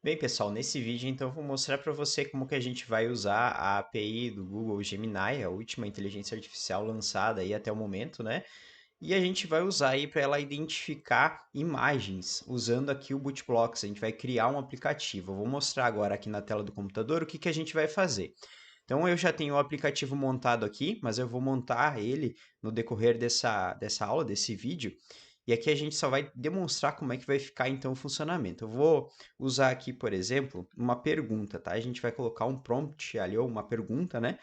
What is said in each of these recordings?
Bem, pessoal, nesse vídeo então eu vou mostrar para você como que a gente vai usar a API do Google Gemini, a última inteligência artificial lançada aí até o momento, né? E a gente vai usar aí para ela identificar imagens, usando aqui o ButBlocks. A gente vai criar um aplicativo. Eu vou mostrar agora aqui na tela do computador o que que a gente vai fazer. Então eu já tenho o aplicativo montado aqui, mas eu vou montar ele no decorrer dessa aula, desse vídeo. E aqui a gente só vai demonstrar como é que vai ficar então o funcionamento. Eu vou usar aqui, por exemplo, uma pergunta, tá? A gente vai colocar um prompt ali, ou uma pergunta, né?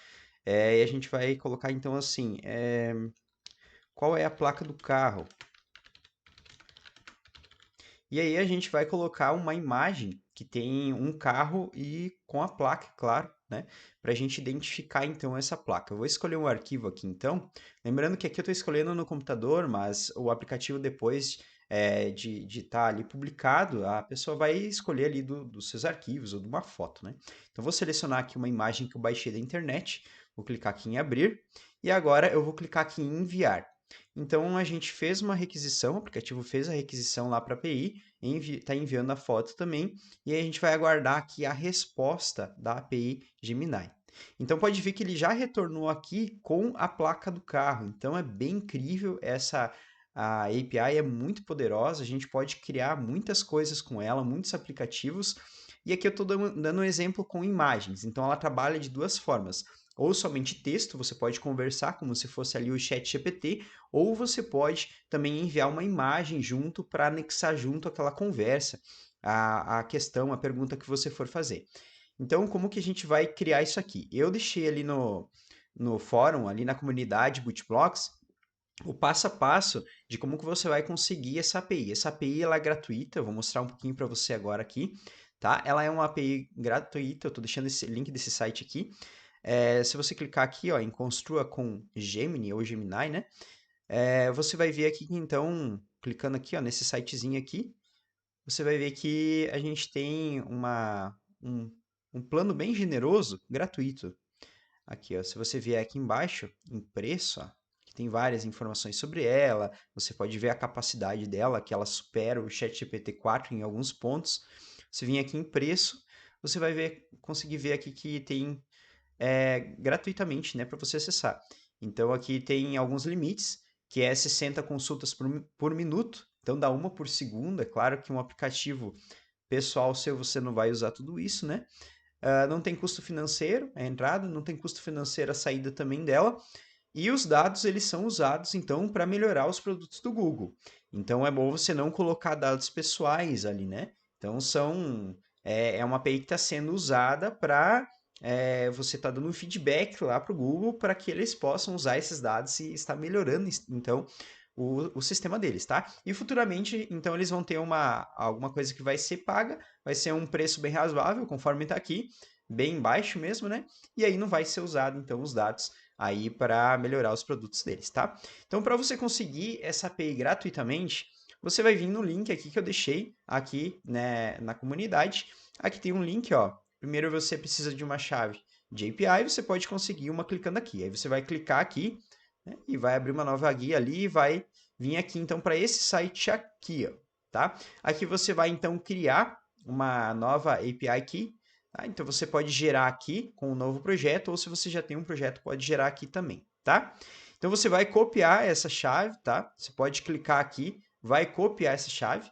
E a gente vai colocar então assim, qual é a placa do carro? E aí a gente vai colocar uma imagem que tem um carro e com a placa, claro, né? Para a gente identificar então essa placa. Eu vou escolher um arquivo aqui então. Lembrando que aqui eu estou escolhendo no computador, mas o aplicativo depois de estar ali publicado, a pessoa vai escolher ali dos seus arquivos ou de uma foto, né? Então vou selecionar aqui uma imagem que eu baixei da internet, vou clicar aqui em abrir e agora eu vou clicar aqui em enviar. Então a gente fez uma requisição, o aplicativo fez a requisição lá para a API, está enviando a foto também, e aí a gente vai aguardar aqui a resposta da API Gemini. Então pode ver que ele já retornou aqui com a placa do carro. Então é bem incrível essa a API é muito poderosa, a gente pode criar muitas coisas com ela, muitos aplicativos. E aqui eu estou dando um exemplo com imagens. Então ela trabalha de duas formas. Ou somente texto, você pode conversar como se fosse ali o chat GPT, ou você pode também enviar uma imagem junto para anexar junto aquela conversa, a questão, a pergunta que você for fazer. Então, como que a gente vai criar isso aqui? Eu deixei ali no fórum, ali na comunidade ButBlocks, o passo a passo de como que você vai conseguir essa API. Essa API ela é gratuita, eu vou mostrar um pouquinho para você agora aqui, tá? Ela é uma API gratuita, eu estou deixando esse link desse site aqui. Se você clicar aqui ó, em Construa com Gemini ou Gemini, né? Você vai ver aqui que então, clicando aqui ó, nesse sitezinho aqui, você vai ver que a gente tem um plano bem generoso, gratuito. Aqui, ó, se você vier aqui embaixo, em preço, ó, que tem várias informações sobre ela, você pode ver a capacidade dela, que ela supera o ChatGPT 4 em alguns pontos. Se vir aqui em preço, você vai ver, conseguir ver aqui que tem gratuitamente, né, para você acessar. Então aqui tem alguns limites, que é 60 consultas por minuto, então dá uma por segundo. É claro que um aplicativo pessoal seu você não vai usar tudo isso, né? Não tem custo financeiro a entrada, não tem custo financeiro a saída também dela. E os dados eles são usados então para melhorar os produtos do Google. Então é bom você não colocar dados pessoais ali, né? Então é uma API que está sendo usada para você tá dando um feedback lá para o Google para que eles possam usar esses dados e estar melhorando então o sistema deles, tá? E futuramente então eles vão ter alguma coisa que vai ser paga, vai ser um preço bem razoável, conforme está aqui, bem baixo mesmo, né? E aí não vai ser usado então os dados aí para melhorar os produtos deles, tá? Então, para você conseguir essa API gratuitamente, você vai vir no link aqui que eu deixei aqui, né, na comunidade. Aqui tem um link, ó. Primeiro você precisa de uma chave de API, você pode conseguir uma clicando aqui. Aí você vai clicar aqui, né, e vai abrir uma nova guia ali e vai vir aqui então para esse site aqui, ó, tá? Aqui você vai então criar uma nova API key. Tá? Então você pode gerar aqui com um novo projeto, ou se você já tem um projeto, pode gerar aqui também, tá? Então você vai copiar essa chave, tá? Você pode clicar aqui, vai copiar essa chave,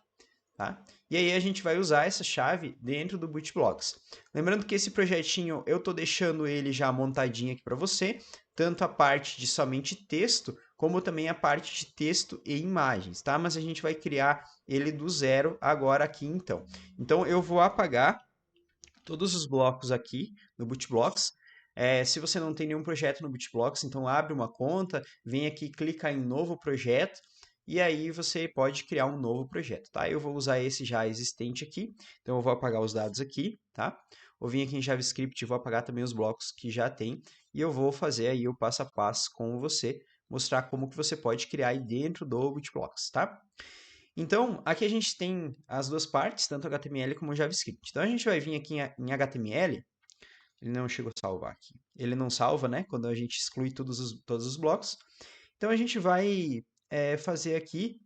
tá? E aí a gente vai usar essa chave dentro do ButBlocks. Lembrando que esse projetinho eu tô deixando ele já montadinho aqui para você, tanto a parte de somente texto, como também a parte de texto e imagens, tá? Mas a gente vai criar ele do zero agora aqui então. Então eu vou apagar todos os blocos aqui no ButBlocks. Se você não tem nenhum projeto no ButBlocks, então abre uma conta, vem aqui, clica em novo projeto e aí você pode criar um novo projeto, tá? Eu vou usar esse já existente aqui, então eu vou apagar os dados aqui, tá? Vou vir aqui em JavaScript e vou apagar também os blocos que já tem e eu vou fazer aí o passo a passo com você, mostrar como que você pode criar aí dentro do ButBlocks, tá? Então, aqui a gente tem as duas partes, tanto HTML como JavaScript. Então, a gente vai vir aqui em HTML, ele não chegou a salvar aqui. Ele não salva, né, quando a gente exclui todos os blocos. Então, a gente vai fazer aqui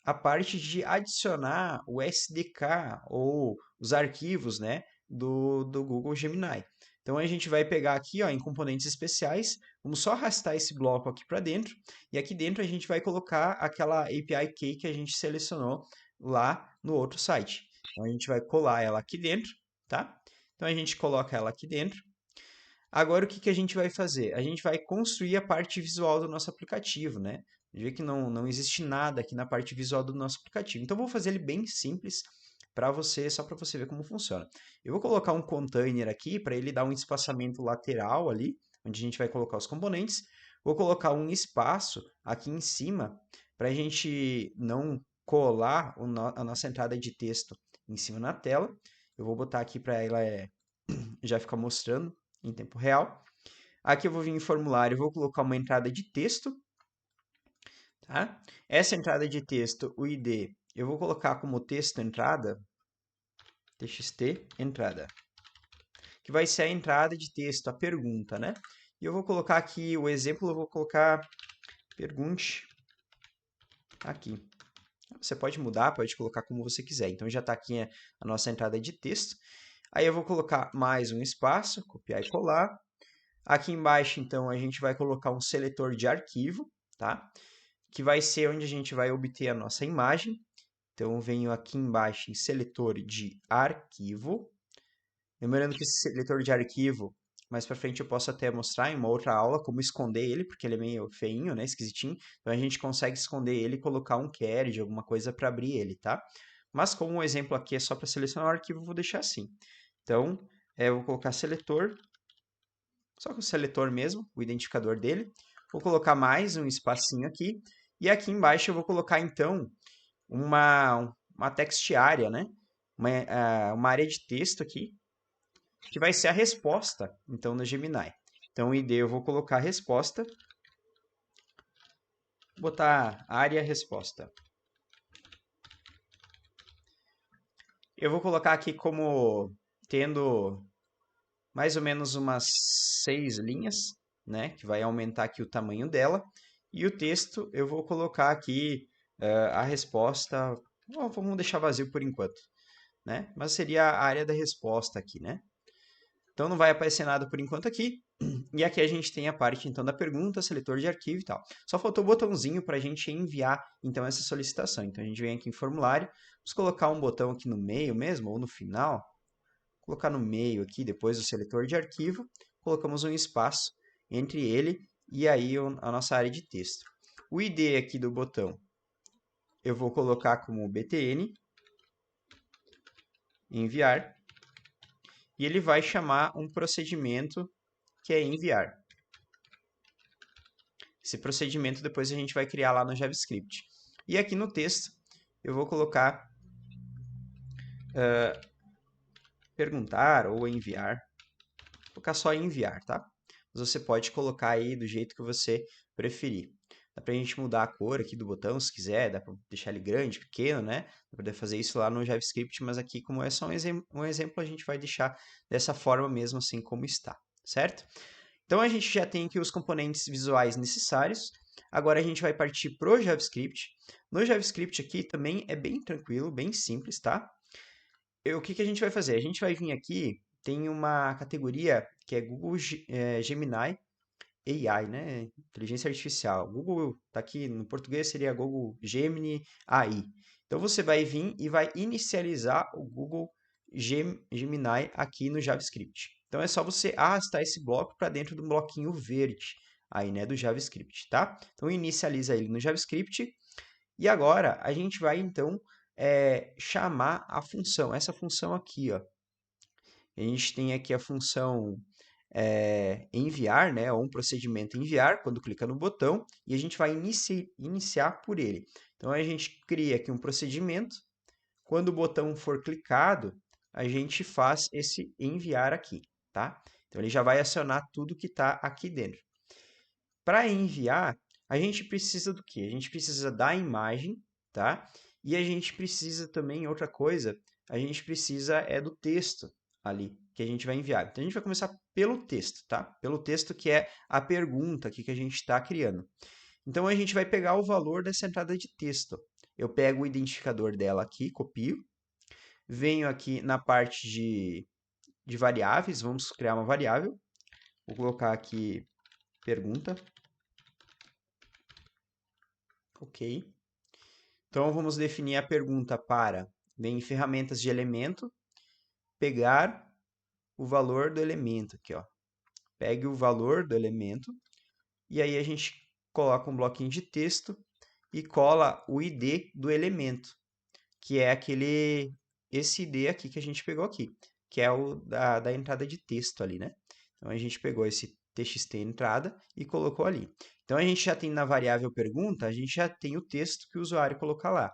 a parte de adicionar o SDK ou os arquivos, né, do Google Gemini. Então a gente vai pegar aqui, ó, em componentes especiais, vamos só arrastar esse bloco aqui para dentro, e aqui dentro a gente vai colocar aquela API Key que a gente selecionou lá no outro site. Então a gente vai colar ela aqui dentro, tá? Então a gente coloca ela aqui dentro. Agora, o que que a gente vai fazer? A gente vai construir a parte visual do nosso aplicativo, né? Vê que não existe nada aqui na parte visual do nosso aplicativo. Então, vou fazer ele bem simples para você, só para você ver como funciona. Eu vou colocar um container aqui para ele dar um espaçamento lateral ali, onde a gente vai colocar os componentes. Vou colocar um espaço aqui em cima para a gente não colar a nossa entrada de texto em cima na tela. Eu vou botar aqui para ela já ficar mostrando em tempo real. Aqui eu vou vir em formulário, vou colocar uma entrada de texto, tá? Essa entrada de texto, o ID, eu vou colocar como texto entrada, txt entrada, que vai ser a entrada de texto, a pergunta, né? E eu vou colocar aqui o exemplo, eu vou colocar pergunte aqui. Você pode mudar, pode colocar como você quiser. Então já está aqui a nossa entrada de texto. Aí eu vou colocar mais um espaço, copiar e colar. Aqui embaixo, então, a gente vai colocar um seletor de arquivo, tá? Que vai ser onde a gente vai obter a nossa imagem. Então, eu venho aqui embaixo em seletor de arquivo. Lembrando que esse seletor de arquivo, mais para frente eu posso até mostrar em uma outra aula como esconder ele, porque ele é meio feinho, né? Esquisitinho. Então, a gente consegue esconder ele e colocar um query, alguma coisa para abrir ele, tá? Mas como o exemplo aqui é só para selecionar o arquivo, eu vou deixar assim. Então, eu vou colocar seletor só com o seletor mesmo, o identificador dele. Vou colocar mais um espacinho aqui. E aqui embaixo eu vou colocar, então, uma text area, né? Uma área de texto aqui, que vai ser a resposta, então, da Gemini. Então, o ID eu vou colocar resposta. Vou botar área resposta. Eu vou colocar aqui como tendo mais ou menos umas 6 linhas, né? Que vai aumentar aqui o tamanho dela. E o texto eu vou colocar aqui a resposta. Vamos deixar vazio por enquanto, né? Mas seria a área da resposta aqui, né? Então não vai aparecer nada por enquanto aqui. E aqui a gente tem a parte então da pergunta, seletor de arquivo e tal. Só faltou o botãozinho para a gente enviar então essa solicitação. Então a gente vem aqui em formulário, vamos colocar um botão aqui no meio mesmo ou no final. Colocar no meio aqui, depois do seletor de arquivo, colocamos um espaço entre ele e aí a nossa área de texto. O ID aqui do botão eu vou colocar como btn, enviar, e ele vai chamar um procedimento que é enviar. Esse procedimento depois a gente vai criar lá no JavaScript. E aqui no texto eu vou colocar perguntar ou enviar. Vou colocar só enviar, tá? Mas você pode colocar aí do jeito que você preferir. Dá pra gente mudar a cor aqui do botão, se quiser, dá pra deixar ele grande, pequeno, né? Dá pra poder fazer isso lá no JavaScript, mas aqui, como é só um exemplo, a gente vai deixar dessa forma mesmo, assim como está, certo? Então, a gente já tem aqui os componentes visuais necessários. Agora, a gente vai partir pro JavaScript. No JavaScript aqui também é bem tranquilo, bem simples, tá? O que que a gente vai fazer? A gente vai vir aqui, tem uma categoria que é Google Gemini AI, né? Inteligência Artificial. Google, tá aqui no português seria Google Gemini AI. Então você vai vir e vai inicializar o Google Gemini aqui no JavaScript. Então é só você arrastar esse bloco para dentro do bloquinho verde aí, né, do JavaScript, tá? Então inicializa ele no JavaScript e agora a gente vai então chamar a função, essa função aqui, ó. A gente tem aqui a função enviar, né, ou um procedimento enviar, quando clica no botão, e a gente vai iniciar por ele. Então, a gente cria aqui um procedimento, quando o botão for clicado, a gente faz esse enviar aqui, tá? Então, ele já vai acionar tudo que está aqui dentro. Para enviar, a gente precisa do quê? A gente precisa da imagem, tá? E a gente precisa também, outra coisa, a gente precisa do texto ali que a gente vai enviar. Então, a gente vai começar pelo texto, tá? Pelo texto que é a pergunta aqui que a gente está criando. Então, a gente vai pegar o valor dessa entrada de texto. eu pego o identificador dela aqui, copio, venho aqui na parte de variáveis, vamos criar uma variável, vou colocar aqui pergunta, ok. Então, vamos definir a pergunta para, vem em ferramentas de elemento, pegar o valor do elemento aqui, ó. Pegue o valor do elemento, e aí a gente coloca um bloquinho de texto e cola o ID do elemento, que é esse ID aqui que a gente pegou aqui, que é o da entrada de texto ali, né? Então, a gente pegou esse txt entrada e colocou ali. Então, a gente já tem na variável pergunta, a gente já tem o texto que o usuário colocar lá.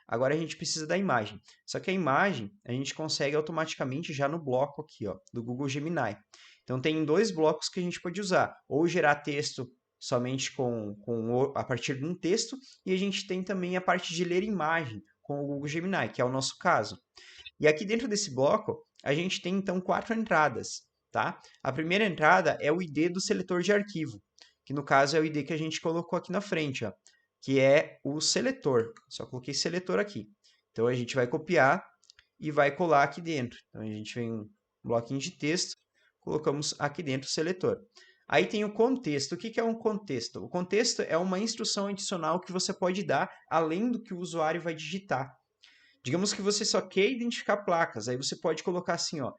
Agora, a gente precisa da imagem. Só que a imagem, a gente consegue automaticamente já no bloco aqui, ó, do Google Gemini. Então, tem dois blocos que a gente pode usar. Ou gerar texto somente a partir de um texto, e a gente tem também a parte de ler imagem com o Google Gemini, que é o nosso caso. E aqui dentro desse bloco, a gente tem então 4 entradas, tá? A primeira entrada é o ID do seletor de arquivo, que no caso é o ID que a gente colocou aqui na frente, ó, que é o seletor. Só coloquei seletor aqui. Então a gente vai copiar e vai colar aqui dentro. Então a gente vem um bloquinho de texto, colocamos aqui dentro o seletor. Aí tem o contexto. O que é um contexto? O contexto é uma instrução adicional que você pode dar além do que o usuário vai digitar. Digamos que você só quer identificar placas, aí você pode colocar assim, ó,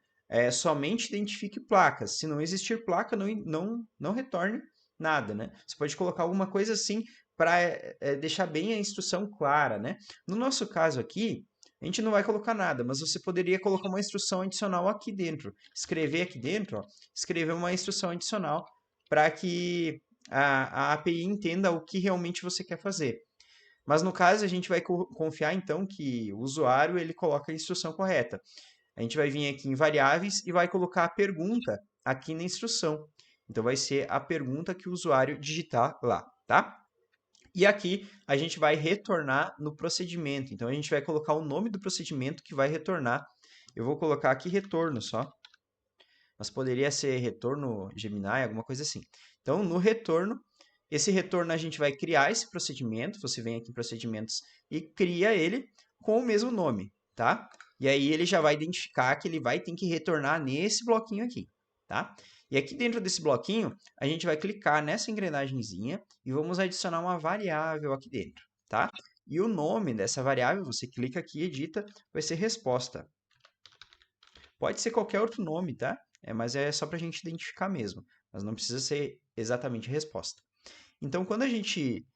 somente identifique placas. Se não existir placa, não retorne nada, né? Você pode colocar alguma coisa assim para deixar bem a instrução clara, né? No nosso caso aqui, a gente não vai colocar nada, mas você poderia colocar uma instrução adicional aqui dentro. Escrever aqui dentro, ó, escrever uma instrução adicional para que a API entenda o que realmente você quer fazer. Mas no caso, a gente vai confiar então que o usuário ele coloca a instrução correta. A gente vai vir aqui em variáveis e vai colocar a pergunta aqui na instrução. Então vai ser a pergunta que o usuário digitar lá, tá? E aqui a gente vai retornar no procedimento. Então a gente vai colocar o nome do procedimento que vai retornar. Eu vou colocar aqui retorno só, mas poderia ser retorno Gemini, alguma coisa assim. Então no retorno, esse retorno a gente vai criar esse procedimento, você vem aqui em procedimentos e cria ele com o mesmo nome, tá? E aí ele já vai identificar que ele vai ter que retornar nesse bloquinho aqui, tá? E aqui dentro desse bloquinho, a gente vai clicar nessa engrenagemzinha e vamos adicionar uma variável aqui dentro, tá? E o nome dessa variável, você clica aqui e edita, vai ser resposta. Pode ser qualquer outro nome, tá? Mas é só para a gente identificar mesmo, mas não precisa ser exatamente resposta. Então, quando a gente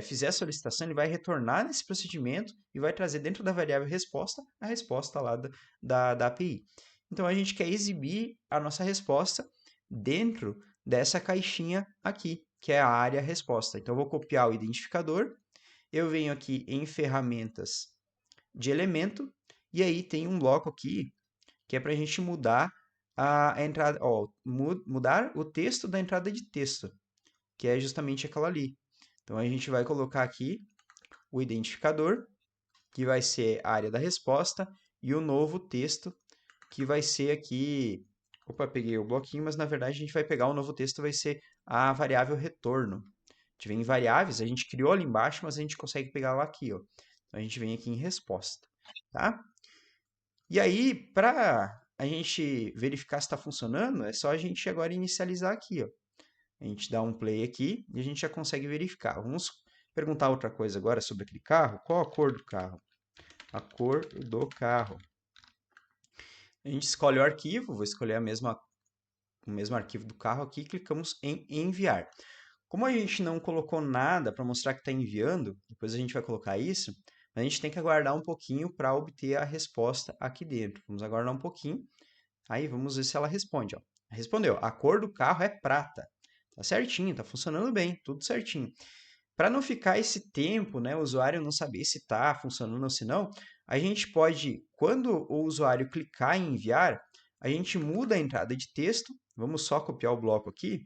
fizer a solicitação, ele vai retornar nesse procedimento e vai trazer dentro da variável resposta a resposta lá da API. Então, a gente quer exibir a nossa resposta dentro dessa caixinha aqui, que é a área resposta. Então, eu vou copiar o identificador, eu venho aqui em ferramentas de elemento, e aí tem um bloco aqui que é para a gente mudar a entrada, ó, mudar o texto da entrada de texto, que é justamente aquela ali. Então, a gente vai colocar aqui o identificador, que vai ser a área da resposta, e o novo texto, que vai ser aqui... Opa, peguei o bloquinho, mas na verdade a gente vai pegar o novo texto, vai ser a variável retorno. A gente vem em variáveis, a gente criou ali embaixo, mas a gente consegue pegar lá aqui, ó. Então, a gente vem aqui em resposta, tá? E aí, para a gente verificar se está funcionando, é só a gente agora inicializar aqui, ó. A gente dá um play aqui e a gente já consegue verificar. Vamos perguntar outra coisa agora sobre aquele carro. Qual a cor do carro? A cor do carro. A gente escolhe o arquivo, vou escolher o mesmo arquivo do carro aqui e clicamos em enviar. Como a gente não colocou nada para mostrar que está enviando, depois a gente vai colocar isso, a gente tem que aguardar um pouquinho para obter a resposta aqui dentro. Vamos aguardar um pouquinho, aí vamos ver se ela responde. Ó. Respondeu, a cor do carro é prata. Tá certinho, tá funcionando bem, tudo certinho. Para não ficar esse tempo, né, o usuário não saber se está funcionando ou se não, a gente pode, quando o usuário clicar em enviar, a gente muda a entrada de texto. Vamos só copiar o bloco aqui.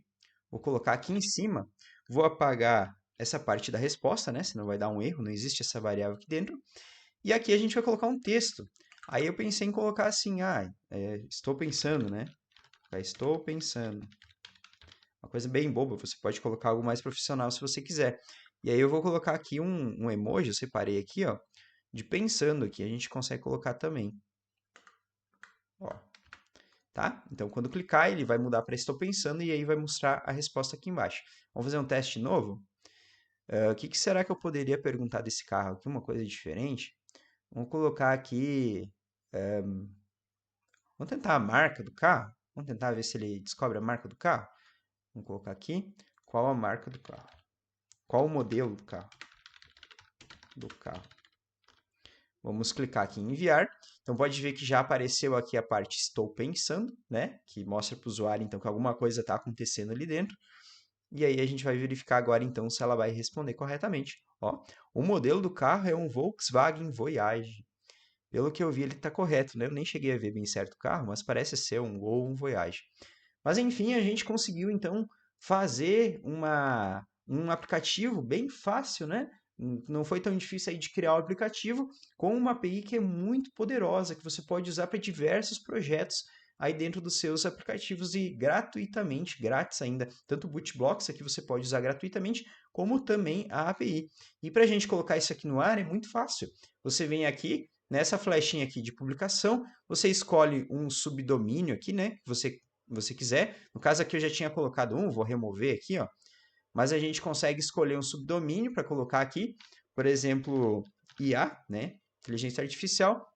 Vou colocar aqui em cima. Vou apagar essa parte da resposta, né? Senão vai dar um erro, não existe essa variável aqui dentro. E aqui a gente vai colocar um texto. Aí eu pensei em colocar assim, estou pensando, né? Estou pensando. Uma coisa bem boba, você pode colocar algo mais profissional se você quiser. E aí eu vou colocar aqui um emoji, eu separei aqui, ó, de pensando aqui. A gente consegue colocar também. Ó, tá? Então, quando clicar, ele vai mudar para estou pensando e aí vai mostrar a resposta aqui embaixo. Vamos fazer um teste novo? O que será que eu poderia perguntar desse carro aqui? Uma coisa diferente? Vamos colocar aqui. Vamos tentar a marca do carro. Vamos tentar ver se ele descobre a marca do carro. Vamos colocar aqui. Qual a marca do carro? Qual o modelo do carro? Vamos clicar aqui em enviar. Então pode ver que já apareceu aqui a parte estou pensando, né? Que mostra para o usuário então que alguma coisa está acontecendo ali dentro. E aí a gente vai verificar agora então se ela vai responder corretamente. Ó, o modelo do carro é um Volkswagen Voyage. Pelo que eu vi, ele está correto, né? Eu nem cheguei a ver bem certo o carro, mas parece ser um Gol ou um Voyage. Mas enfim, a gente conseguiu então fazer um aplicativo bem fácil, né? Não foi tão difícil aí de criar o aplicativo com uma API que é muito poderosa, que você pode usar para diversos projetos aí dentro dos seus aplicativos e gratuitamente, grátis ainda, tanto o Bootblocks aqui você pode usar gratuitamente, como também a API. E para a gente colocar isso aqui no ar é muito fácil. Você vem aqui, nessa flechinha aqui de publicação, você escolhe um subdomínio aqui, né? Que você quiser. No caso aqui eu já tinha colocado um, vou remover aqui, ó. Mas a gente consegue escolher um subdomínio para colocar aqui, por exemplo, IA, né? Inteligência Artificial.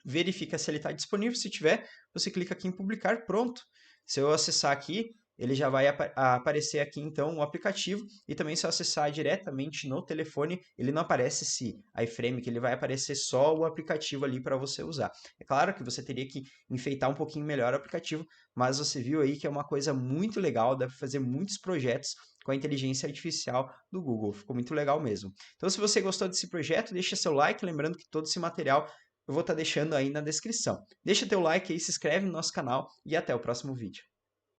Verifica se ele está disponível. Se tiver, você clica aqui em publicar, pronto. Se eu acessar aqui, ele já vai aparecer aqui então o aplicativo e também se eu acessar diretamente no telefone, ele não aparece esse iframe, que ele vai aparecer só o aplicativo ali para você usar. É claro que você teria que enfeitar um pouquinho melhor o aplicativo, mas você viu aí que é uma coisa muito legal, dá para fazer muitos projetos com a inteligência artificial do Google. Ficou muito legal mesmo. Então, se você gostou desse projeto, deixa seu like, lembrando que todo esse material eu vou estar deixando aí na descrição. Deixa teu like aí, se inscreve no nosso canal e até o próximo vídeo.